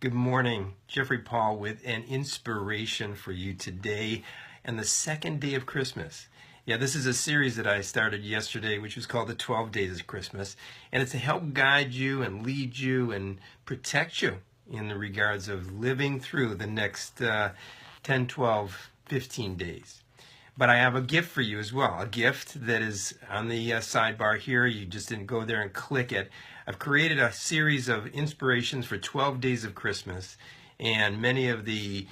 Good morning. Jeffrey Paul with an inspiration for you today and the second day of Christmas. Yeah, this is a series that I started yesterday, which was called the 12 Days of Christmas. And it's to help guide you and lead you and protect you in the regards of living through the next 10, 12, 15 days. But I have a gift for you as well, a gift that is on the sidebar here. You just didn't go there and click it. I've created a series of inspirations for 12 days of Christmas, and many of the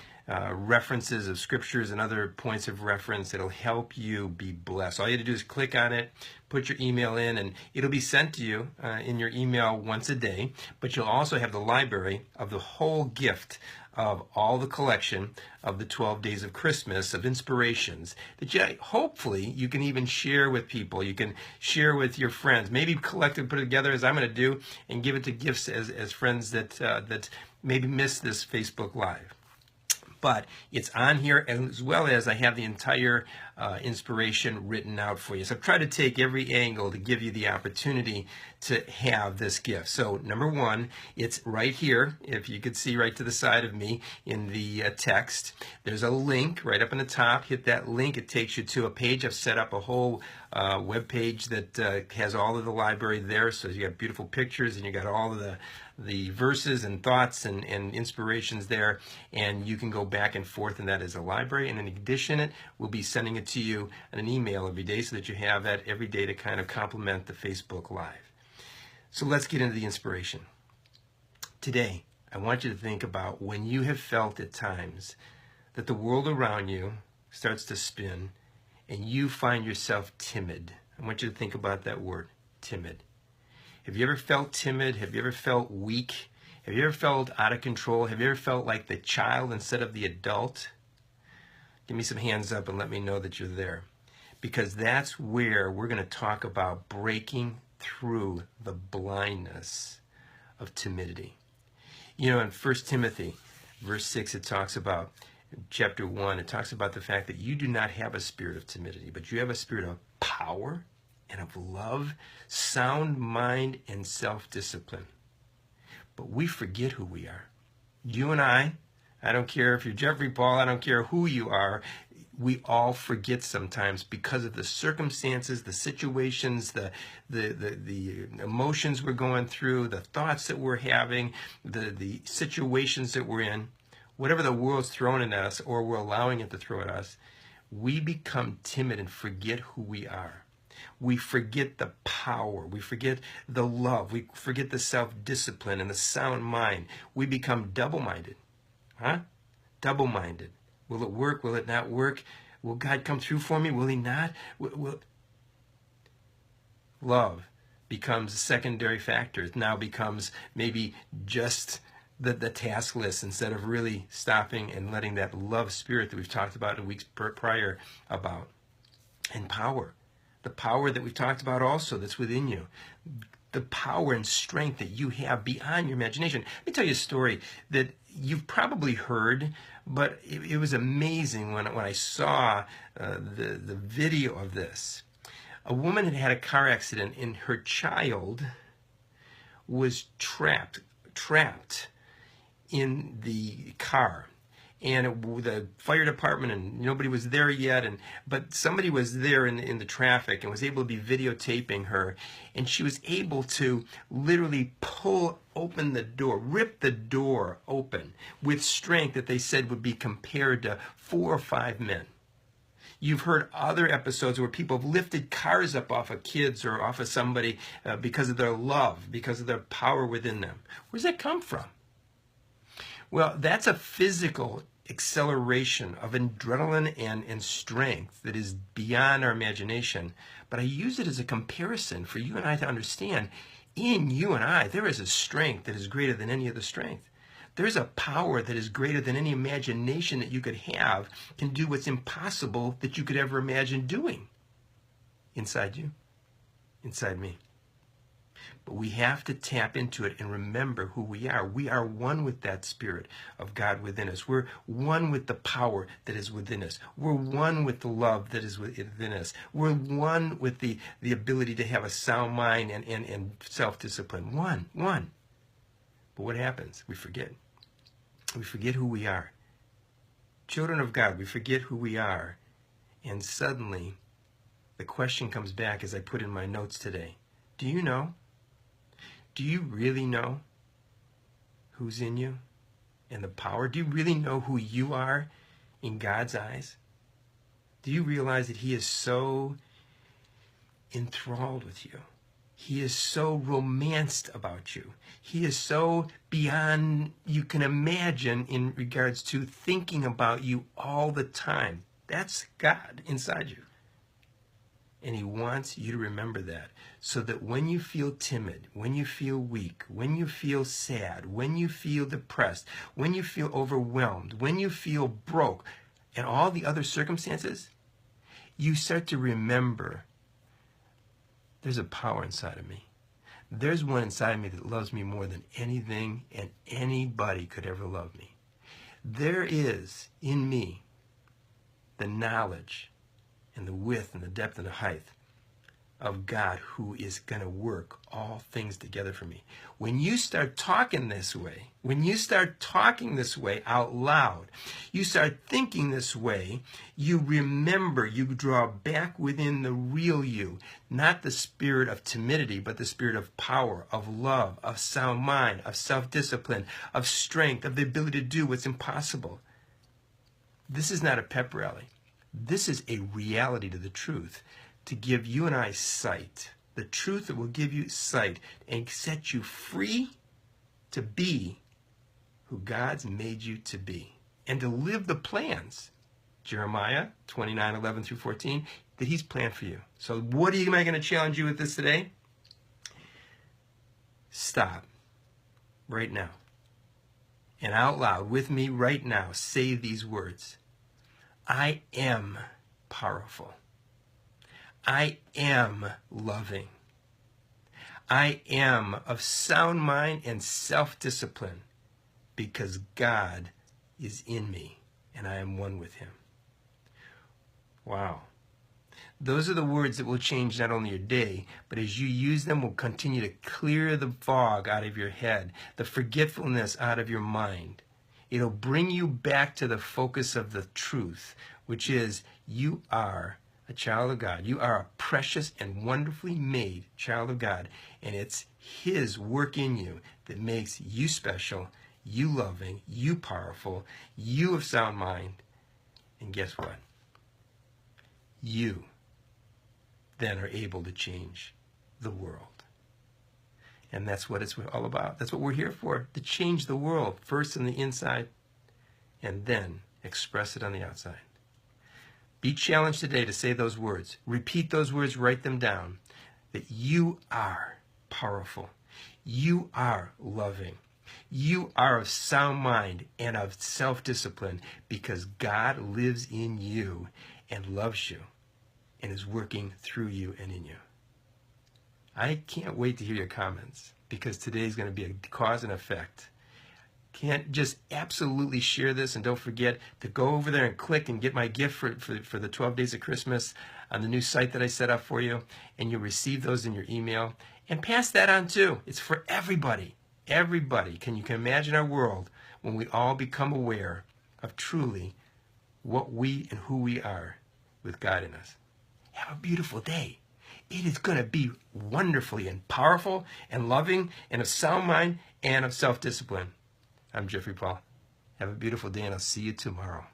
references of scriptures and other points of reference that'll help you be blessed. All you have to do is click on it, put your email in, and it'll be sent to you in your email once a day. But you'll also have the library of the whole gift of all the collection of the 12 days of Christmas of inspirations that hopefully you can even share with people. You can share with your friends, maybe collect and put it together as I'm going to do, and give it to gifts as friends that maybe miss this Facebook Live. But it's on here, as well as I have the entire inspiration written out for you. So I've tried to take every angle to give you the opportunity to have this gift. So number one, it's right here. If you could see right to the side of me in the text, there's a link right up in the top. Hit that link. It takes you to a page. I've set up a whole web page that has all of the library there. So you got beautiful pictures and you got all of the verses and thoughts and inspirations there, and you can go back and forth in that as a library. And in addition, we'll be sending it to you in an email every day so that you have that every day to kind of complement the Facebook Live. So let's get into the inspiration. Today, I want you to think about when you have felt at times that the world around you starts to spin and you find yourself timid. I want you to think about that word, timid. Have you ever felt timid? Have you ever felt weak? Have you ever felt out of control? Have you ever felt like the child instead of the adult? Give me some hands up and let me know that you're there. Because that's where we're going to talk about breaking through the blindness of timidity. You know, in 1 Timothy, verse 6, it talks about, chapter 1, it talks about the fact that you do not have a spirit of timidity, but you have a spirit of power and of love, sound mind, and self-discipline. But we forget who we are. You and I don't care if you're Jeffrey Paul, I don't care who you are, we all forget sometimes because of the circumstances, the situations, the emotions we're going through, the thoughts that we're having, the situations that we're in, whatever the world's throwing at us or we're allowing it to throw at us, we become timid and forget who we are. We forget the power. We forget the love. We forget the self-discipline and the sound mind. We become double-minded. Double-minded. Will it work? Will it not work? Will God come through for me? Will he not? Love becomes a secondary factor. It now becomes maybe just the task list instead of really stopping and letting that love spirit that we've talked about in weeks prior about. And power. The power that we've talked about also that's within you. The power and strength that you have beyond your imagination. Let me tell you a story that you've probably heard, but it was amazing when I saw the video of this. A woman had had a car accident and her child was trapped in the car. And the fire department and nobody was there yet, but somebody was there in the traffic and was able to be videotaping her, and she was able to literally pull open the door, rip the door open with strength that they said would be compared to 4 or 5 men. You've heard other episodes where people have lifted cars up off of kids or off of somebody because of their love, because of their power within them. Where's that come from? Well, that's a physical acceleration of adrenaline and strength that is beyond our imagination. But I use it as a comparison for you and I to understand, in you and I, there is a strength that is greater than any other strength. There's a power that is greater than any imagination that you could have, can do what's impossible that you could ever imagine doing inside you, inside me. But we have to tap into it and remember who we are. We are one with that Spirit of God within us. We're one with the power that is within us. We're one with the love that is within us. We're one with the ability to have a sound mind and self-discipline. One. But what happens? We forget. We forget who we are. Children of God, we forget who we are. And suddenly, the question comes back as I put in my notes today. Do you know? Do you really know who's in you and the power? Do you really know who you are in God's eyes? Do you realize that He is so enthralled with you? He is so romanced about you. He is so beyond you can imagine in regards to thinking about you all the time. That's God inside you. And He wants you to remember that, so that when you feel timid, when you feel weak, when you feel sad, when you feel depressed, when you feel overwhelmed, when you feel broke, and all the other circumstances, you start to remember there's a power inside of me. There's one inside of me that loves me more than anything and anybody could ever love me. There is in me the knowledge and the width and the depth and the height of God who is going to work all things together for me. When you start talking this way, out loud, you start thinking this way, you remember, you draw back within the real you, not the spirit of timidity, but the spirit of power, of love, of sound mind, of self-discipline, of strength, of the ability to do what's impossible. This is not a pep rally. This is a reality to the truth, to give you and I sight, the truth that will give you sight and set you free to be who God's made you to be and to live the plans, Jeremiah 29:11-14, that He's planned for you. So what am I going to challenge you with this today? Stop right now and out loud with me right now, say these words. I am powerful. I am loving. I am of sound mind and self-discipline because God is in me and I am one with Him. Wow. Those are the words that will change not only your day, but as you use them will continue to clear the fog out of your head, the forgetfulness out of your mind. It'll bring you back to the focus of the truth, which is you are a child of God. You are a precious and wonderfully made child of God, and it's His work in you that makes you special, you loving, you powerful, you of sound mind. And guess what? You then are able to change the world. And that's what it's all about. That's what we're here for, to change the world, first on the inside, and then express it on the outside. Be challenged today to say those words. Repeat those words, write them down, that you are powerful. You are loving. You are of sound mind and of self-discipline because God lives in you and loves you and is working through you and in you. I can't wait to hear your comments because today is going to be a cause and effect. Can't just absolutely share this, and don't forget to go over there and click and get my gift for the 12 days of Christmas on the new site that I set up for you, and you'll receive those in your email. And pass that on too. It's for everybody. Everybody. You can imagine our world when we all become aware of truly what we and who we are with God in us. Have a beautiful day. It is going to be wonderfully and powerful and loving and of sound mind and of self-discipline. I'm Jeffrey Paul. Have a beautiful day, and I'll see you tomorrow.